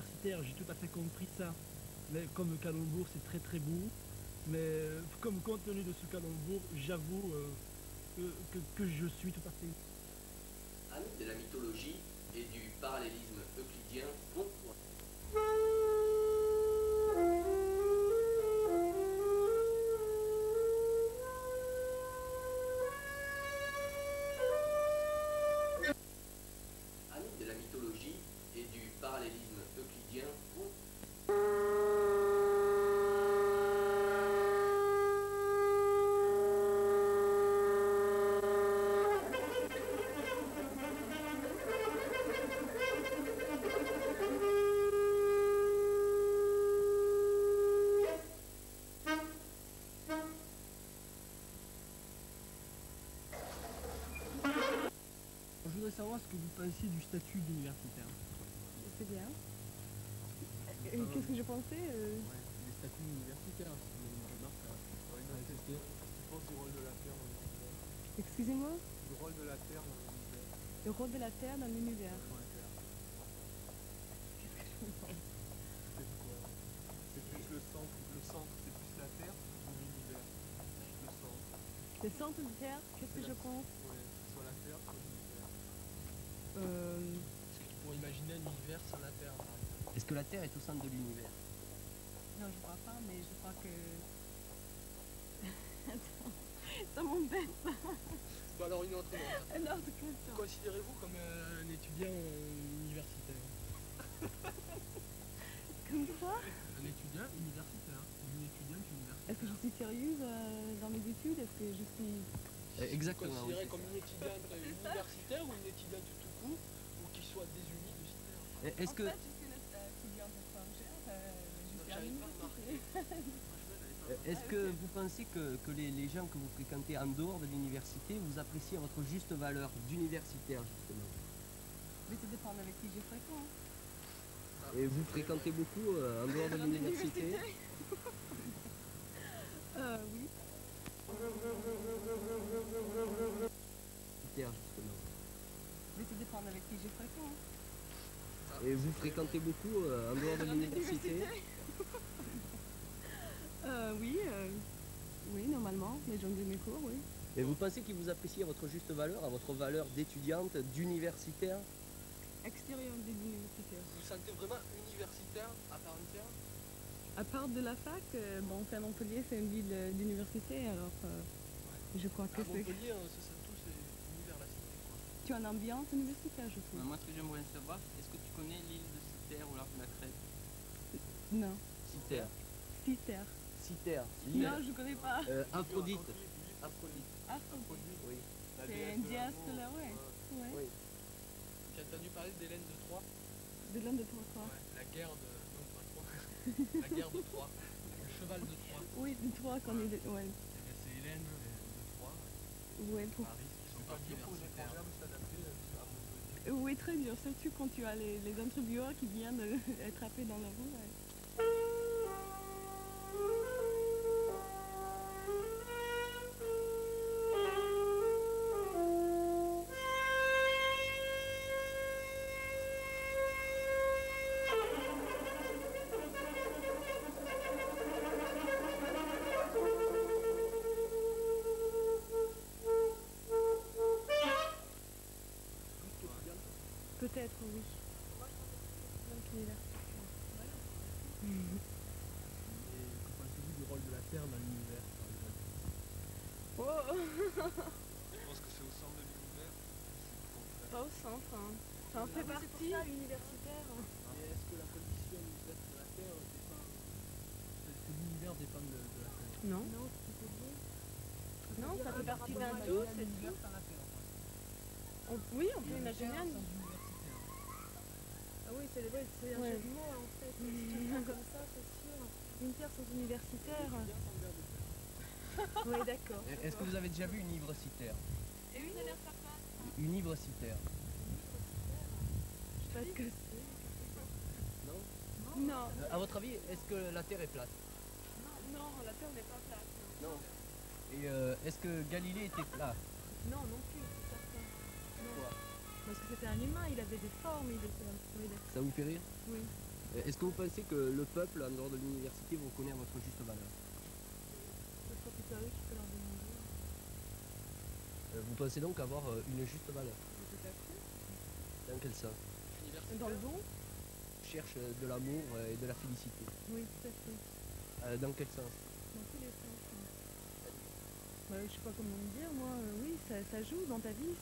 universitaire, j'ai tout à fait compris ça. Mais comme calembour, c'est très très beau. Mais comme compte tenu de ce calembour, j'avoue que je suis tout à fait... Amis de la mythologie et du parallélisme euclidien, bonsoir. Amis de la mythologie et du parallélisme euclidien, Je voudrais savoir ce que vous pensez du statut d'universitaire. C'est bien. Qu'est-ce que je pensais Ouais, les statuts universitaires, c'est une remarque à tester. Je pense du rôle de la Terre dans l'univers. Excusez-moi. Du rôle de la Terre dans l'univers. Le rôle de la Terre dans l'univers. C'est quoi? C'est plus le centre. Le centre, c'est plus la Terre ou l'univers? Le centre. Le centre de Terre, qu'est-ce que je pense Ouais, soit la Terre, soit l'univers. Pour imaginer un univers sans la Terre, par exemple. Est-ce que la Terre est au centre de l'univers? Non, je crois pas, mais je crois que... Attends, ça m'embête. Bon, alors une autre. Une autre question. Considérez-vous comme un étudiant universitaire? Comme quoi Un étudiant universitaire. Une étudiante universitaire. Est-ce que je suis sérieuse dans mes études? Est-ce que je suis... Exactement. Considéré Oui, comme une étudiante universitaire ou une étudiante tout court ou qui soit désuniversitaire? est-ce que, je suis une étudiante étrangère. Je suis à l'université. est-ce que vous pensez que les gens que vous fréquentez en dehors de l'université, vous appréciez à votre juste valeur d'universitaire, justement? Mais ça dépend avec qui je fréquente. Et vous fréquentez beaucoup en dehors de l'université? Oui. Justement. Mais ça dépend avec qui je fréquente. Et vous fréquentez beaucoup en dehors de l'université? Oui, oui, normalement, les gens de mes cours, oui. Et vous pensez qu'ils vous apprécient à votre juste valeur, à votre valeur d'étudiante, d'universitaire? Extérieur de l'université. Vous vous sentez vraiment universitaire à part entière? À part de la fac, bon, enfin, Montpellier, c'est une ville d'université, alors je crois que À c'est... Montpellier, on se sent tous universitaires, quoi. Tu as une ambiance universitaire, je trouve. Moi, ce que j'aimerais savoir, est-ce que tu connais l'île de Cythère ou l'arc de la Crète? Non. Cythère. Cythère. Cythère. Non, je connais pas. Aphrodite. Aphrodite. Aphrodite. Oui. La C'est déesse un de dias l'amour. de la... Ouais. Ouais. Oui. Tu as entendu parler d'Hélène de Troie? De l'homme de Troie. Ouais, la guerre de... Non, pas Troie. La guerre de Troie. Le cheval de Troie. Oui, de Troie qu'on est... Ouais. Eh bien, c'est Hélène de Troie Ouais, pour... Paris qui sont Pas pas dur pour une universitaires. étrangère de s'adapter à Montpellier. Oui, très dur, surtout quand tu as les intervieweurs qui viennent être happés dans la rue. Ouais. Peut-être, oui. Donc, universitaire. Et que pensez-vous du rôle de la Terre dans l'univers, par exemple? Oh Je pense que c'est au centre de l'univers. C'est le contraire. Pas au centre, hein. Ça en fait partie. Universitaire. Et est-ce que la condition d'être de la Terre dépend... Est-ce que l'univers dépend de la Terre? Non. Non, ça fait partie d'un tout, c'est L'univers tout. sans la Terre, quoi. Oui, on peut imaginer Terre un... sans universitaire. Ah oui, c'est un Ouais. jeu de mots en fait. Si tu le prends comme ça, c'est sûr. Une terre sans universitaire. Bien sans verre de terre. Oui, d'accord. Est-ce que vous avez déjà vu une ivre-cythère? Et une dernière surface. Une ivre-cythère? Je sais pas ce que c'est. Non. Non. À votre avis, est-ce que la Terre est plate? Non, la terre n'est pas plate. Non. Et est-ce que Galilée était plat? Non, non plus, c'est certain. Non. Pourquoi? Parce que c'était un humain, il avait des formes, il était... Oui, d'accord. Ça vous fait rire? Oui. Est-ce que vous pensez que le peuple, en dehors de l'université, vous reconnaît à votre juste valeur? Ce sera plutôt à eux qui peut leur demander. Vous pensez donc avoir une juste valeur? Tout à fait. Dans quel sens? Dans le don? Je cherche de l'amour et de la félicité. Oui, tout à fait. Dans quel sens? Dans tous les sens. Je sais pas comment le dire, moi, oui, ça joue dans ta vie,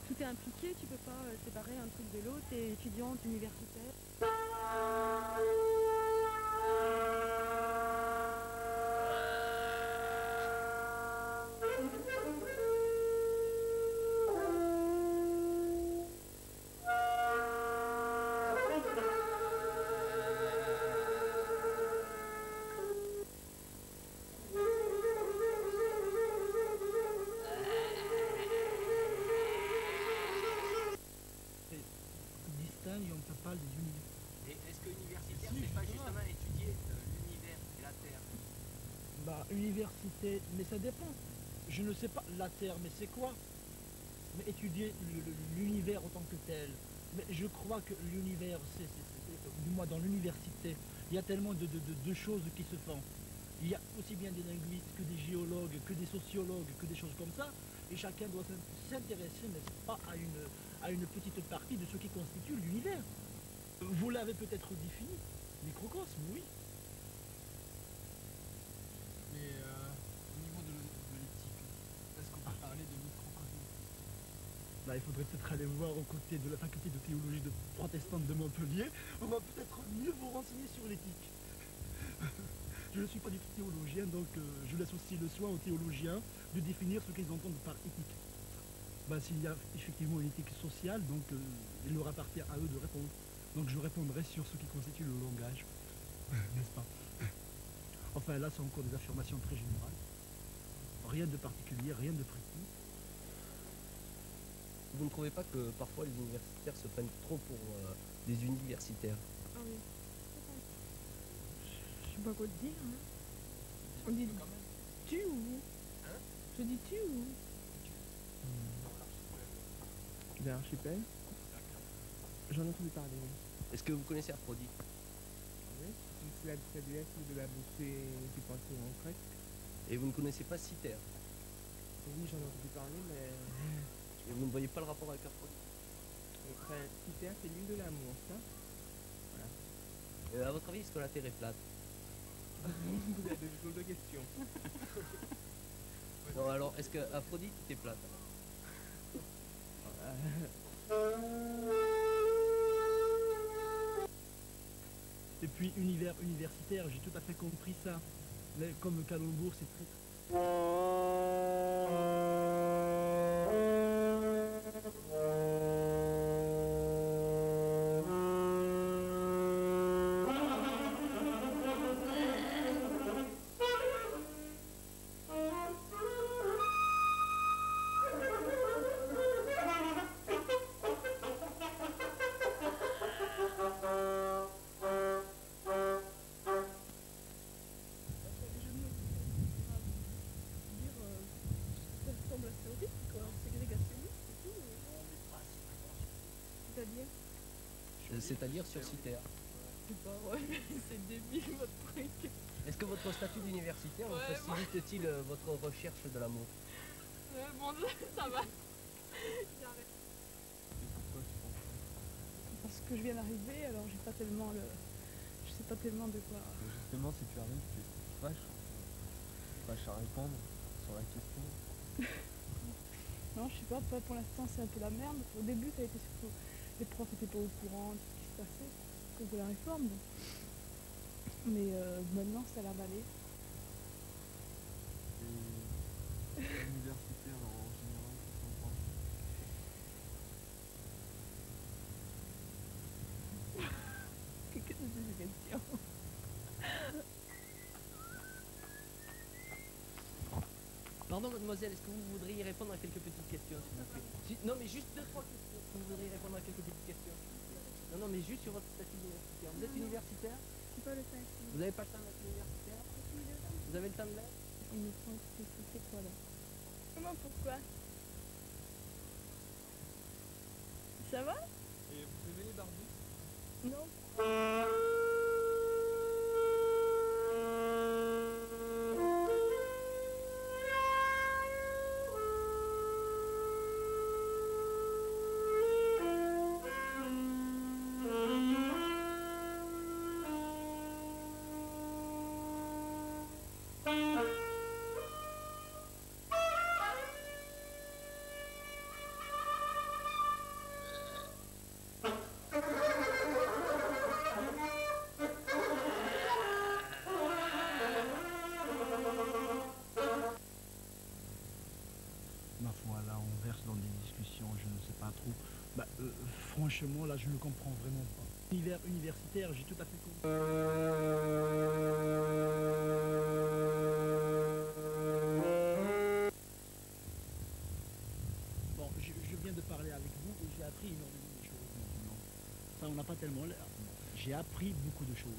tout est impliqué, tu peux pas séparer un truc de l'autre, t'es étudiante, universitaire. Distingue, on peut pas des univers. Et est-ce que universitaire, Si, c'est pas justement. justement étudier l'univers et la Terre? Bah, université, mais ça dépend. Je ne sais pas la Terre, mais c'est quoi? Mais étudier l'univers en tant que tel. Mais je crois que l'univers, du moins dans l'université, il y a tellement de choses qui se font. Il y a aussi bien des linguistes que des géologues, que des sociologues, que des choses comme ça. Et chacun doit s'intéresser, n'est-ce pas, à une petite partie de ce qui constitue l'univers. Vous l'avez peut-être défini, microcosme, oui. Mais au niveau de l'éthique, est-ce qu'on peut parler de microcosme? Là, il faudrait peut-être aller voir aux côtés de la faculté de théologie de protestante de Montpellier. On va peut-être mieux vous renseigner sur l'éthique. Je ne suis pas du tout théologien, donc je laisse aussi le soin aux théologiens de définir ce qu'ils entendent par éthique. Bah, s'il y a effectivement une éthique sociale, donc il leur appartient à eux de répondre. Donc je répondrai sur ce qui constitue le langage, n'est-ce pas? Enfin là, c'est encore des affirmations très générales. Rien de particulier, rien de précis. Vous ne trouvez pas que parfois les universitaires se prennent trop pour des universitaires? Ah oui. Je sais pas quoi te dire. Hein. On dit tu ou vous? Je dis tu ou vous? De l'archipel? J'en ai entendu parler, oui. Est-ce que vous connaissez Aphrodite? Oui, c'est la déesse de la beauté du panthéon grec. Et vous ne connaissez pas Cythère? Oui, j'en ai entendu parler, mais Et vous ne voyez pas le rapport avec Aphrodite? enfin, Cythère, c'est l'île de l'amour, ça. À votre avis, est-ce que la Terre est plate? Vous avez de choses de questions. Non, alors, est-ce que Aphrodite était plate? Et puis univers universitaire, j'ai tout à fait compris ça. Mais comme calembour, c'est très... Ça ressemble à théorique, quoi. Ségrégationniste et tout. C'est-à-dire? C'est-à-dire sur Cythère. C'est pas vrai, c'est débile votre truc. Est-ce que votre statut d'universitaire vous Ouais, facilite-t-il votre recherche de l'amour? Bon, ça va. Et pourquoi tu penses ça? Parce que je viens d'arriver, alors j'ai pas tellement le. Je sais pas tellement de quoi. Mais justement, si tu arrives, tu fâches à répondre sur la question. Non, je sais pas, pour l'instant c'est un peu la merde. Au début, ça a été surtout. Les profs étaient pas au courant de ce qui se passait à cause de la réforme. Donc. Mais maintenant, ça a l'air d'aller. Et universitaire en général, qu'est-ce qu'on pense? Qu'est-ce que c'est ces questions? Pardon, mademoiselle, est-ce que vous voudriez répondre à quelques petites questions, s'il vous plaît? Non, mais juste 2-3 questions. Est-ce que vous voudriez répondre à quelques petites questions, s'il vous plaît? Non, mais juste sur votre statut d'universitaire. Vous êtes universitaire? C'est pas le temps. Vous n'avez pas le temps d'être universitaire? Vous avez le temps de l'être? Il me semble que c'est quoi là? Comment, pourquoi? Ça va? Et vous aimez les barbus? Non. franchement, là, je ne le comprends vraiment pas. Univers universitaire, j'ai tout à fait compris. Bon, je viens de parler avec vous et j'ai appris énormément de choses maintenant. Ça, on n'a pas tellement l'air. J'ai appris beaucoup de choses.